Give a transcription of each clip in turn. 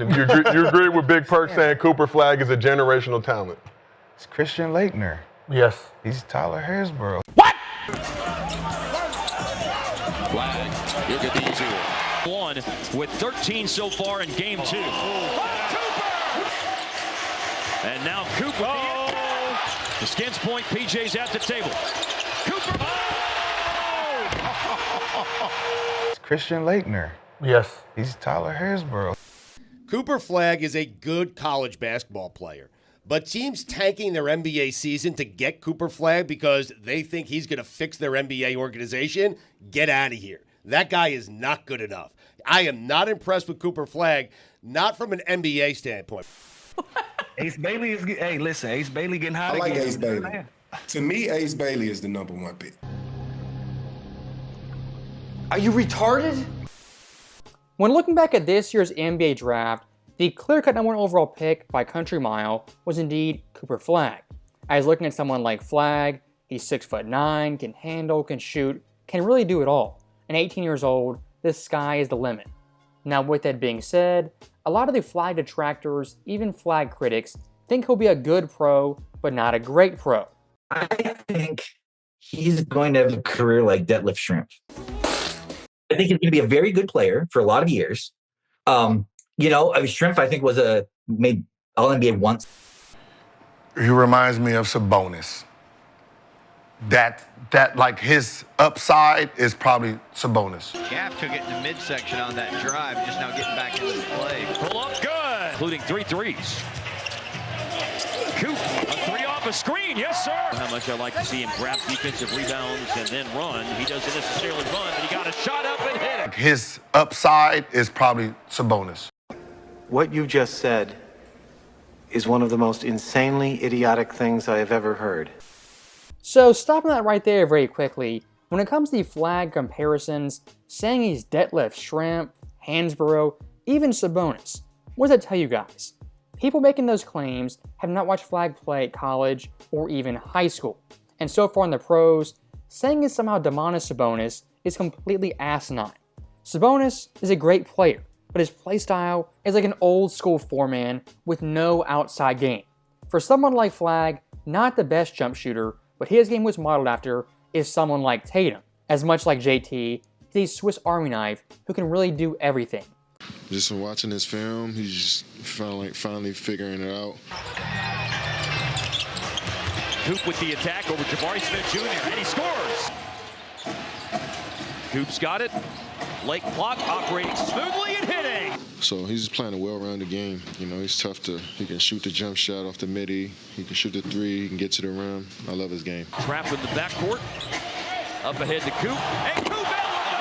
You agree with Big Perk saying Cooper Flagg is a generational talent? It's Christian Laettner. Yes. He's Tyler Harrisboro. What? Flagg, you're good to easy one with 13 so far in game 2. Cooper! And now Cooper. Oh. The Skins point, PJ's at the table. Cooper. Oh. It's Christian Laettner. Yes. He's Tyler Harrisboro. Cooper Flagg is a good college basketball player, but teams tanking their NBA season to get Cooper Flagg because they think he's going to fix their NBA organization, get out of here. That guy is not good enough. I am not impressed with Cooper Flagg, not from an NBA standpoint. Ace Bailey is – hey, listen, Ace Bailey getting hot again. I like Ace Bailey. To me, Ace Bailey is the #1 pick. Are you retarded? When looking back at this year's NBA draft, the clear-cut #1 overall pick by country mile was indeed Cooper Flagg. I was looking at someone like Flagg. He's 6'9", can handle, can shoot, can really do it all. And 18 years old, the sky is the limit. Now with that being said, a lot of the Flagg detractors, even Flagg critics, think he'll be a good pro, but not a great pro. I think he's going to have a career like Detlef Schrempf. I think he's going to be a very good player for a lot of years. Schrempf, I think, made All-NBA once. He reminds me of Sabonis. That like his upside is probably Sabonis. Gaff took it in the midsection on that drive, just now getting back into the play. Pull up good, including 3 threes. Coop, a 3 off a screen, yes sir. How much I like to see him grab defensive rebounds and then run. He doesn't necessarily run, but he got a shot up and hit it. His upside is probably Sabonis. What you just said is one of the most insanely idiotic things I have ever heard. So stopping that right there very quickly, when it comes to the Flagg comparisons, saying he's Detlef Schrempf, Hansborough, even Sabonis, what does that tell you guys? People making those claims have not watched Flagg play at college or even high school. And so far in the pros, saying he's somehow Domantas Sabonis is completely asinine. Sabonis is a great player, but his play style is like an old school 4-man with no outside game. For someone like Flagg, not the best jump shooter, but his game was modeled after is someone like Tatum. As much like JT, he's a Swiss Army knife who can really do everything. Just from watching his film, he's finally figuring it out. Coop with the attack over Jabari Smith Jr. and he scores. Coop's got it. Late clock operating smoothly and hitting. So he's just playing a well-rounded game. You know, he's tough he can shoot the jump shot off the midi. He can shoot the 3, he can get to the rim. I love his game. Trap in the backcourt. Up ahead to Coop. And Coop detonating!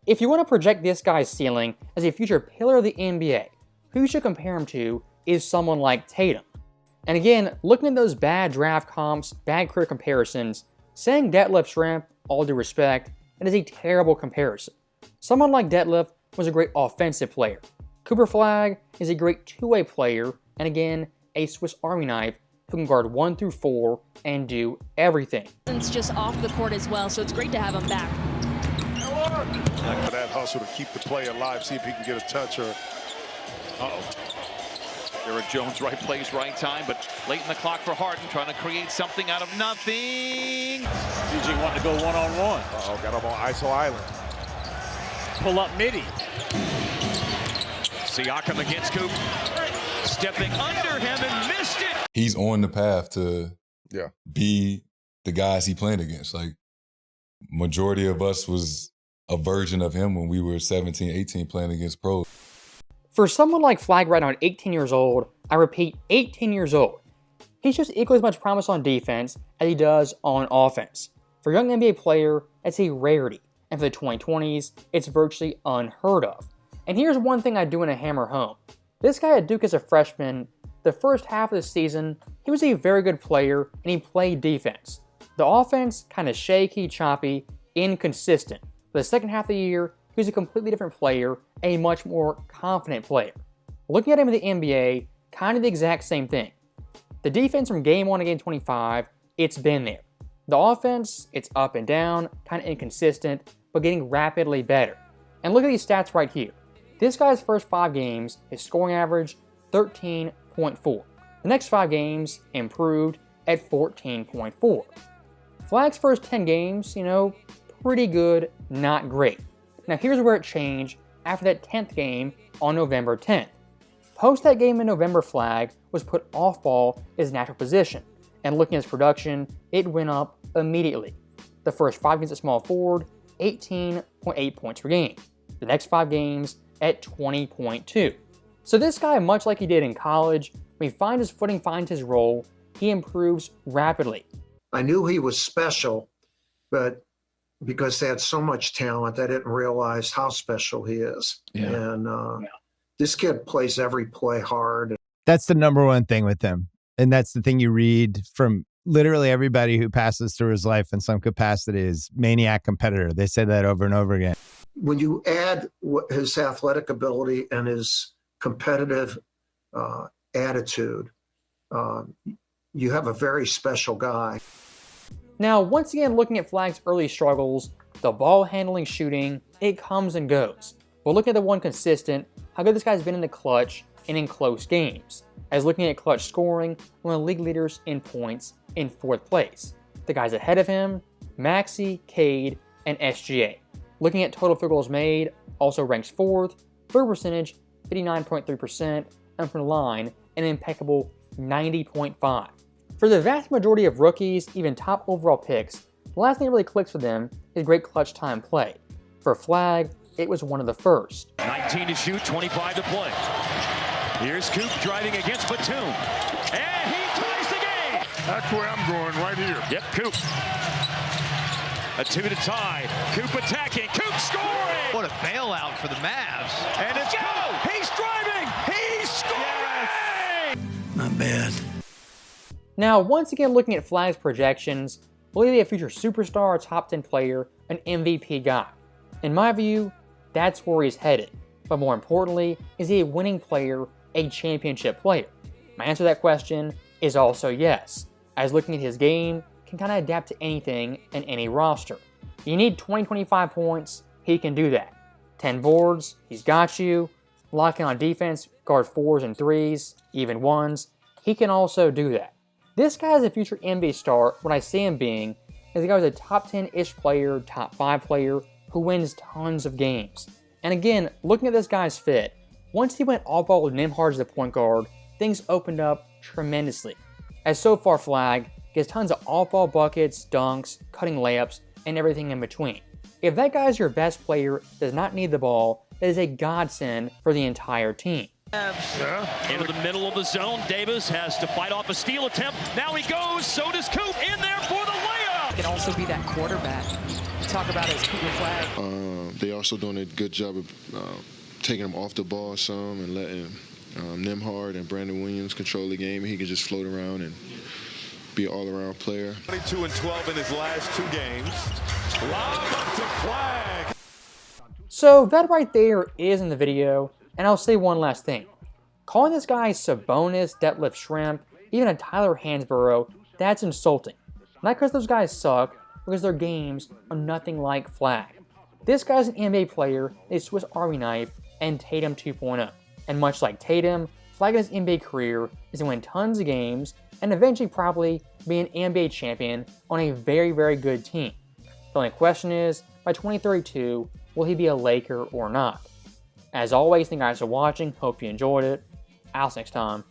If you want to project this guy's ceiling as a future pillar of the NBA, who you should compare him to is someone like Tatum. And again, looking at those bad draft comps, bad career comparisons, saying Detlef Schrempf, all due respect, that is a terrible comparison. Someone like Detlef was a great offensive player. Cooper Flagg is a great two-way player, and again, a Swiss Army knife who can guard 1 through 4 and do everything. It's just off the court as well, so it's great to have him back. That hustle to keep the play alive, see if he can get a touch or... Uh-oh. Derrick Jones, right place, right time, but late in the clock for Harden, trying to create something out of nothing. DJ wanting to go one-on-one. Uh-oh, got him on ISO Island. Pull up midi. Siakam against Coop. Stepping under him and missed it. He's on the path to be the guys he played against. Like, majority of us was a version of him when we were 17, 18 playing against pros. For someone like Flagg right now at 18 years old, I repeat, 18 years old, he's just equally as much promise on defense as he does on offense. For a young NBA player, that's a rarity. And for the 2020s, it's virtually unheard of. And here's one thing I do want to hammer home. This guy at Duke as a freshman, the first half of the season, he was a very good player and he played defense. The offense, kind of shaky, choppy, inconsistent. For the second half of the year, he was a completely different player, a much more confident player. Looking at him in the NBA, kind of the exact same thing. The defense from game 1 to game 25, it's been there. The offense, it's up and down, kind of inconsistent, but getting rapidly better. And look at these stats right here. This guy's first 5 games, his scoring average, 13.4. The next 5 games improved at 14.4. Flagg's first 10 games, pretty good, not great. Now here's where it changed after that 10th game on November 10th. Post that game in November, Flagg was put off ball his natural position, and looking at his production, it went up immediately. The first 5 games at small forward, 18.8 points per game. The next 5 games at 20.2. So this guy, much like he did in college, when he finds his footing, finds his role, he improves rapidly. I knew he was special, but because they had so much talent, I didn't realize how special he is. Yeah. And this kid plays every play hard. That's the number one thing with him. And that's the thing you read from literally everybody who passes through his life in some capacity is maniac competitor. They say that over and over again. When you add his athletic ability and his competitive attitude, you have a very special guy. Now, once again, looking at Flagg's early struggles, the ball handling, shooting, it comes and goes. But look at the one consistent, how good this guy's been in the clutch and in close games. As looking at clutch scoring, one of the league leaders in points in 4th place. The guys ahead of him, Maxey, Cade, and SGA. Looking at total field goals made, also ranks 4th, field percentage 59.3%, and from the line, an impeccable 90.5. For the vast majority of rookies, even top overall picks, the last thing that really clicks for them is great clutch time play. For Flagg, it was one of the first. 19 to shoot, 25 to play. Here's Coop driving against Batum. And he ties the game! That's where I'm going, right here. Yep, Coop. A 2 to tie. Coop attacking. Coop scoring! What a bailout for the Mavs. And it's Coop! He's driving! He's scoring! Not bad. Now, once again, looking at Flagg's projections, will he be a future superstar, a top 10 player, an MVP guy? In my view, that's where he's headed. But more importantly, is he a winning player, a championship player? My answer to that question is also yes, as looking at his game can kind of adapt to anything in any roster. You need 20-25 points, he can do that. 10 boards, he's got you. Locking on defense, guard 4s and 3s, even 1s, he can also do that. This guy is a future NBA star. What I see him being is a guy who's a top 10-ish player, top 5 player, who wins tons of games. And again, looking at this guy's fit, once he went all-ball with Nembhard as the point guard, things opened up tremendously. As so far, Flagg gets tons of off-ball buckets, dunks, cutting layups, and everything in between. If that guy's your best player, does not need the ball, that is a godsend for the entire team. Into the middle of the zone, Davis has to fight off a steal attempt. Now he goes, so does Coop in there for the layup. Can also be that quarterback. Talk about it as Cooper Flagg. They also doing a good job of taking him off the ball some and letting Nembhard and Brandon Williams control the game. He can just float around and be an all-around player. 22 and 12 in his last 2 games. Lob up to Flagg. So that right there is in the video, and I'll say one last thing. Calling this guy Sabonis, Detlef Shrimp, even a Tyler Hansborough, that's insulting. Not because those guys suck, because their games are nothing like Flagg. This guy's an NBA player, a Swiss Army knife, and Tatum 2.0. And much like Tatum, Flagg in his NBA career is to win tons of games and eventually probably be an NBA champion on a very, very good team. The only question is, by 2032, will he be a Laker or not? As always, thank you guys for watching. Hope you enjoyed it. I'll see you next time.